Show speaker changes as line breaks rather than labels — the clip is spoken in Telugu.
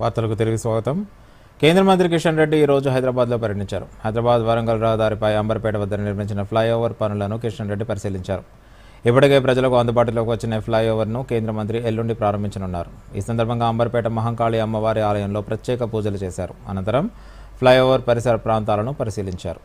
వార్తలకు తిరిగి స్వాగతం. కేంద్ర మంత్రి కిషన్ రెడ్డి ఈరోజు హైదరాబాద్లో పర్యటించారు. హైదరాబాద్ వరంగల్ రహదారిపై అంబర్పేట వద్ద నిర్మించిన ఫ్లైఓవర్ పనులను కిషన్ రెడ్డి పరిశీలించారు. ఇప్పటికే ప్రజలకు అందుబాటులోకి వచ్చిన ఫ్లైఓవర్ను కేంద్ర మంత్రి ఎల్లుండి ప్రారంభించనున్నారు. ఈ సందర్భంగా అంబర్పేట మహంకాళి అమ్మవారి ఆలయంలో ప్రత్యేక పూజలు చేశారు. అనంతరం ఫ్లైఓవర్ పరిసర ప్రాంతాలను పరిశీలించారు.